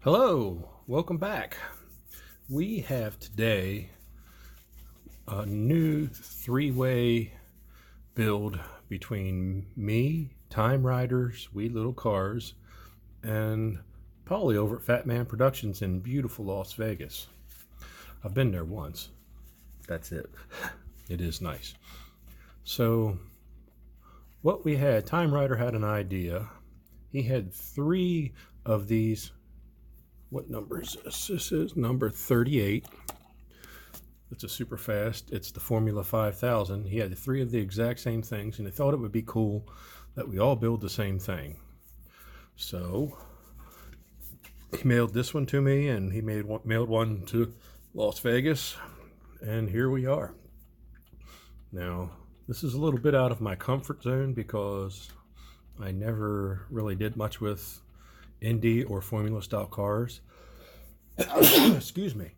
Hello, welcome back. We have today a new three-way build between me, Timeriders Wee Little Cars, and Polly over at Fat Man Productions in beautiful Las Vegas. I've been there once. That's it. It is nice. So what we had, Time Rider had an idea. He had three of these. What number is this? This is number 38. It's a super fast. It's the Formula 5000. He had three of the exact same things, and he thought it would be cool that we all build the same thing. So he mailed this one to me, and he mailed one to Las Vegas, and here we are. Now, this is a little bit out of my comfort zone because I never really did much with Indy or Formula style cars. Excuse me.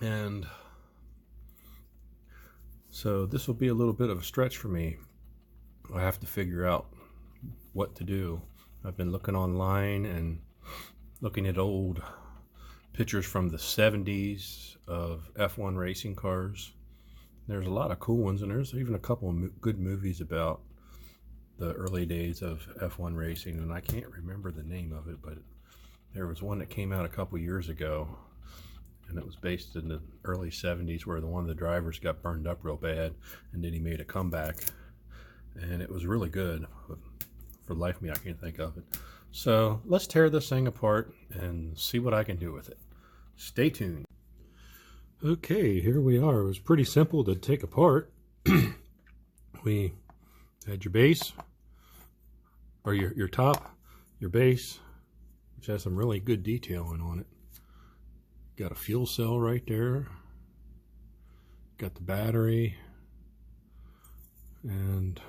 And so this will be a little bit of a stretch for me. I have to figure out what to do. I've been looking online and looking at old pictures from the 70s of F1 racing cars. There's a lot of cool ones, and there's even a couple of good movies about the early days of F1 racing, and I can't remember the name of it, but there was one that came out a couple years ago, and it was based in the early 70s where one of the drivers got burned up real bad, and then he made a comeback, and it was really good. But for the life of me, I can't think of it. So let's tear this thing apart and see what I can do with it. Stay tuned. Okay, here we are. It was pretty simple to take apart. We had your base, or your top, your base, which has some really good detailing on it. Got a fuel cell right there. Got the battery. And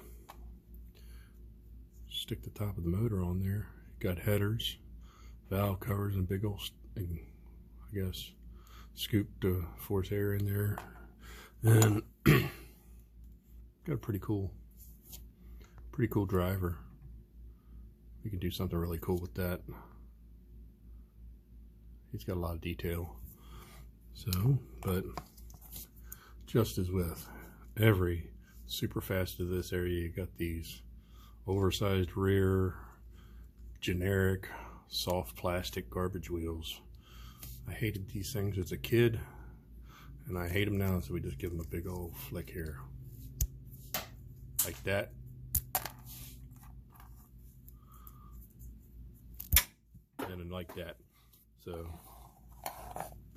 stick the top of the motor on there. Got headers, valve covers, and big old, I guess, scoop to force air in there. And got a pretty cool driver. We can do something really cool with that. He's got a lot of detail. So, but just as with every super fast of this area, you got these oversized rear, generic, soft plastic garbage wheels. I hated these things as a kid, and I hate them now, so we just give them a big old flick here. Like that. And like that. So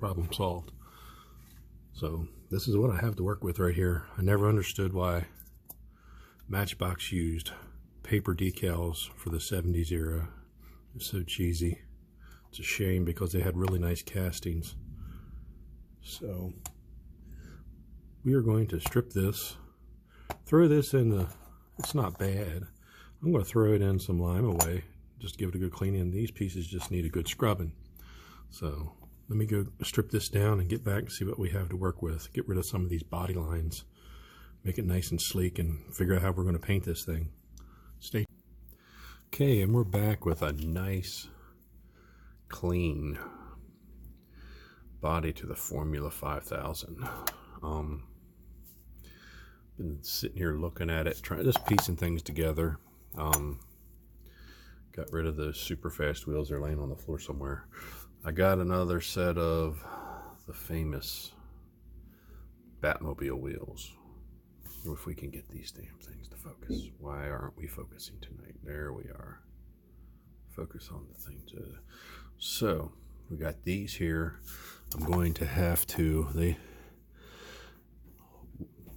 problem solved. So this is what I have to work with right here. I never understood why Matchbox used paper decals for the 70s era. It's so cheesy. It's a shame because they had really nice castings. So we are going to strip this, throw this in the, it's not bad. I'm going to throw it in some lime away, just give it a good cleaning. These pieces just need a good scrubbing. So let me go strip this down and get back and see what we have to work with. Get rid of some of these body lines, make it nice and sleek, and figure out how we're going to paint this thing. Stay. Okay, and we're back with a nice, clean body to the Formula 5000. Been sitting here looking at it, just piecing things together. Got rid of those super fast wheels. They're laying on the floor somewhere. I got another set of the famous Batmobile wheels. If we can get these damn things to focus. Why aren't we focusing tonight? There we are. Focus on the thing too. So we got these here. I'm going to have to, they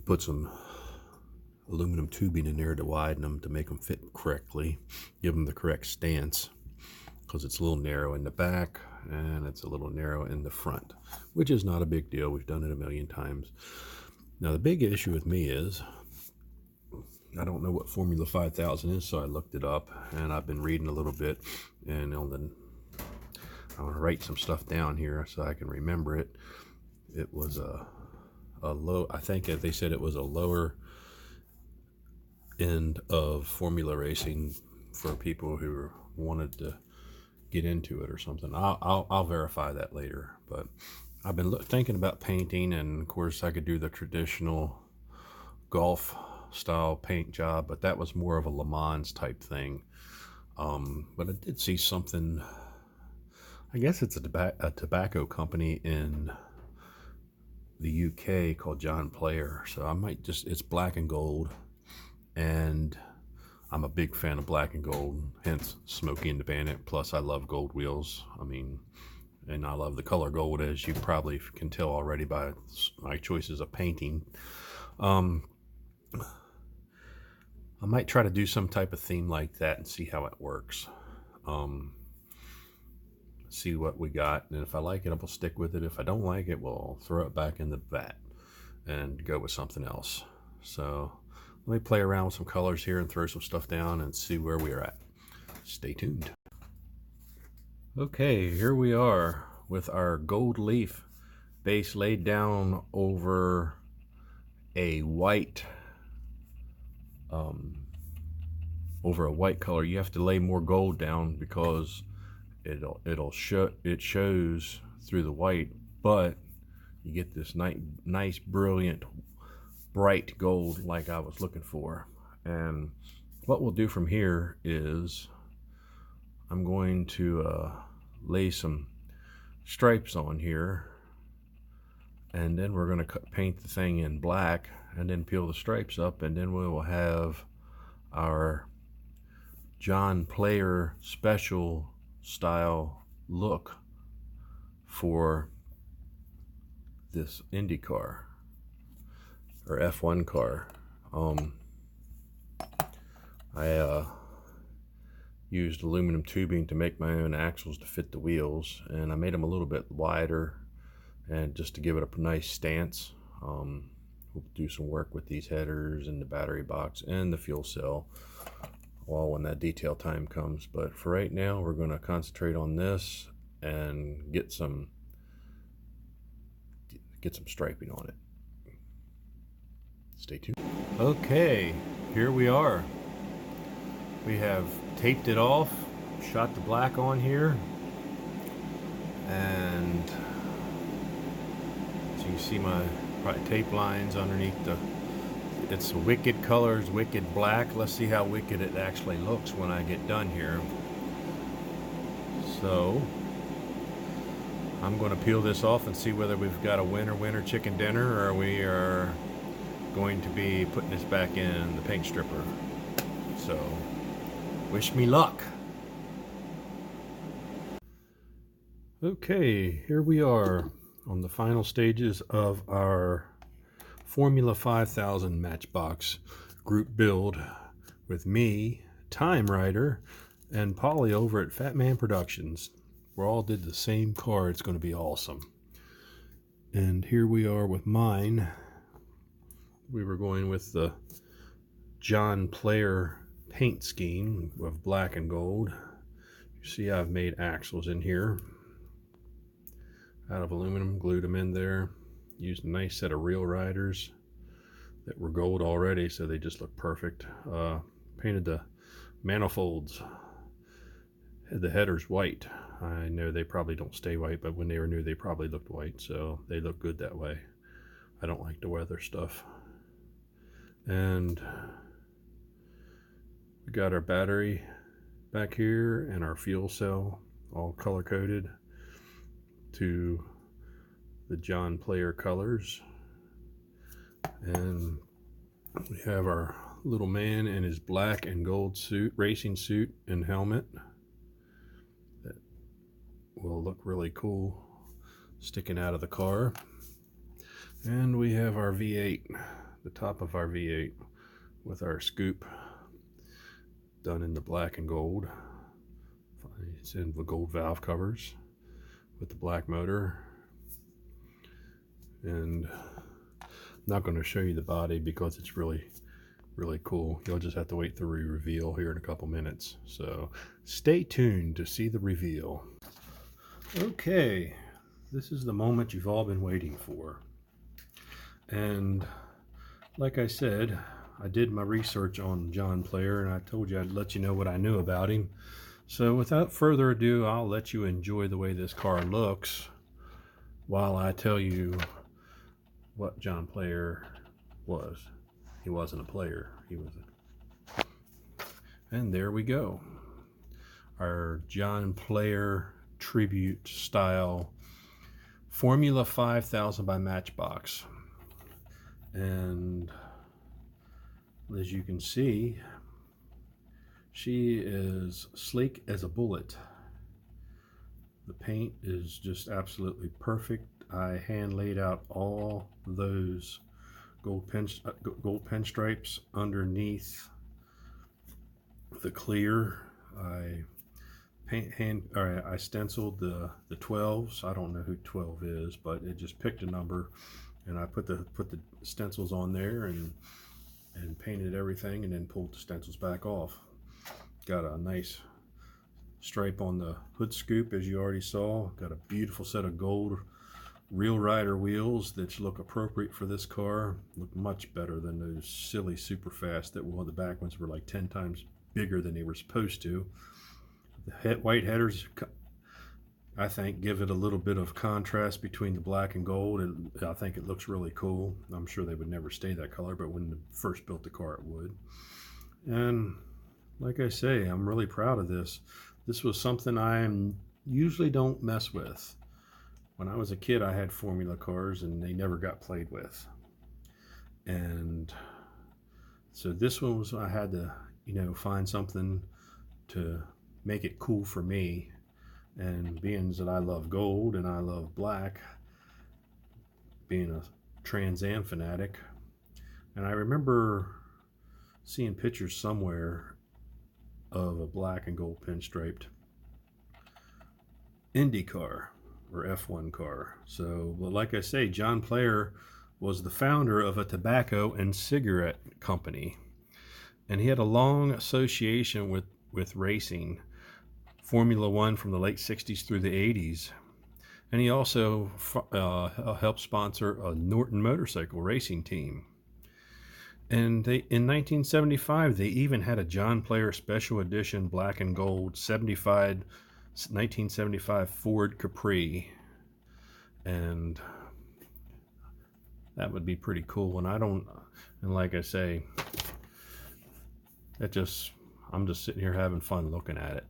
put some aluminum tubing in there to widen them to make them fit correctly, give them the correct stance, because it's a little narrow in the back and it's a little narrow in the front, which is not a big deal. We've done it a million times. Now the big issue with me is I don't know what Formula 5000 is, so I looked it up and I've been reading a little bit, and I want to write some stuff down here so I can remember it. It was a low, I think they said it was a lower end of formula racing for people who wanted to get into it or something. I'll verify that later. But I've been thinking about painting, and of course I could do the traditional golf style paint job, but that was more of a Le Mans type thing. But I did see something, I guess it's a tobacco company in the UK called John Player. So I might just, it's black and gold, and I'm a big fan of black and gold, hence Smokey and the Bandit. Plus I love gold wheels. I mean, and I love the color gold, as you probably can tell already by my choices of painting. I might try to do some type of theme like that and see how it works. See what we got, and if I like it, I'll stick with it. If I don't like it, we'll throw it back in the vat and go with something else. So let me play around with some colors here and throw some stuff down and see where we're at. Stay tuned. Okay, here we are with our gold leaf base laid down over a white color. You have to lay more gold down because it shows through the white, but you get this nice brilliant bright gold like I was looking for. And what we'll do from here is I'm going to lay some stripes on here, and then we're going to paint the thing in black and then peel the stripes up, and then we will have our John Player special style look for this Indy car or F1 car. I used aluminum tubing to make my own axles to fit the wheels, and I made them a little bit wider and just to give it a nice stance. We'll do some work with these headers and the battery box and the fuel cell all when that detail time comes. But for right now, we're going to concentrate on this and get some striping on it. Stay tuned. Okay, here we are. We have taped it off, shot the black on here, and so you see my tape lines underneath it's wicked colors, wicked black. Let's see how wicked it actually looks when I get done here. So I'm going to peel this off and see whether we've got a winner chicken dinner, or we are going to be putting this back in the paint stripper. So wish me luck. Okay, here we are on the final stages of our Formula 5000 Matchbox group build with me, Time Rider, and Polly over at Fat Man Productions. We all did the same car. It's going to be awesome. And here we are with mine. We were going with the John Player paint scheme of black and gold. You see I've made axles in here out of aluminum, glued them in there. Used a nice set of reel riders that were gold already, so they just look perfect. Painted the manifolds, had the headers white. I know they probably don't stay white, but when they were new they probably looked white, so they look good that way. I don't like the weather stuff. And we got our battery back here and our fuel cell all color coded to the John Player colors. And we have our little man in his black and gold suit, racing suit and helmet that will look really cool sticking out of the car. And we have our V8, the top of our V8 with our scoop done in the black and gold. It's in the gold valve covers with the black motor. And I'm not going to show you the body because it's really cool. You'll just have to wait for the reveal here in a couple minutes. So stay tuned to see the reveal. Okay, this is the moment you've all been waiting for. And like I said, I did my research on John Player, and I told you I'd let you know what I knew about him. So without further ado, I'll let you enjoy the way this car looks while I tell you what John Player was. He wasn't a player, he was a... And there we go. Our John Player tribute style Formula 5000 by Matchbox. And as you can see, she is sleek as a bullet. The paint is just absolutely perfect. I hand laid out all those gold pinstripes underneath the clear. I stenciled the 12s. I don't know who 12 is, but it just picked a number, and I put the stencils on there and painted everything, and then pulled the stencils back off. Got a nice stripe on the hood scoop, as you already saw. Got a beautiful set of gold Real Rider wheels that look appropriate for this car. Look much better than those silly Superfast that were, the back ones were like 10 times bigger than they were supposed to. The white headers, I think, give it a little bit of contrast between the black and gold, and I think it looks really cool. I'm sure they would never stay that color, but when they first built the car it would. And like I say, I'm really proud of this. This was something I usually don't mess with. When I was a kid, I had formula cars and they never got played with. And so this one was, I had to, find something to make it cool for me. And being that I love gold and I love black, being a Trans Am fanatic, and I remember seeing pictures somewhere of a black and gold pinstriped Indy car or F1 car. So, well, like I say, John Player was the founder of a tobacco and cigarette company, and he had a long association with racing, Formula One from the late 60s through the 80s. And he also helped sponsor a Norton motorcycle racing team. And in 1975, they even had a John Player Special Edition black and gold 1975 Ford Capri. And that would be pretty cool. And like I say, I'm just sitting here having fun looking at it.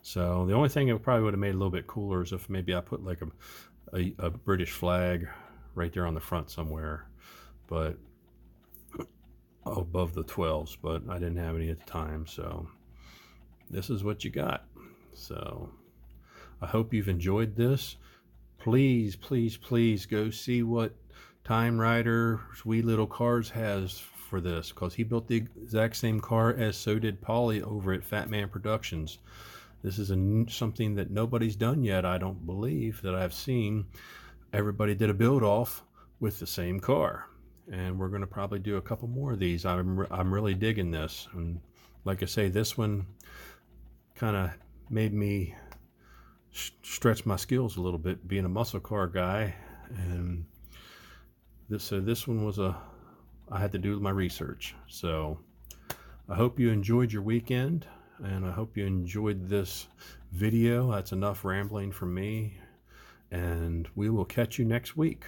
So the only thing it probably would have made it a little bit cooler is if maybe I put like a British flag right there on the front somewhere, but above the 12s, but I didn't have any at the time, so this is what you got. So I hope you've enjoyed this. Please, please, please go see what Timeriders Wee Little Cars has for this, because he built the exact same car as so did Polly over at Fat Man Productions. This is something that nobody's done yet, I don't believe, that I've seen. Everybody did a build off with the same car, and we're going to probably do a couple more of these. I'm really digging this, and like I say, this one kind of made me stretch my skills a little bit, being a muscle car guy. And this one was I had to do my research. So I hope you enjoyed your weekend, and I hope you enjoyed this video. That's enough rambling from me, and we will catch you next week.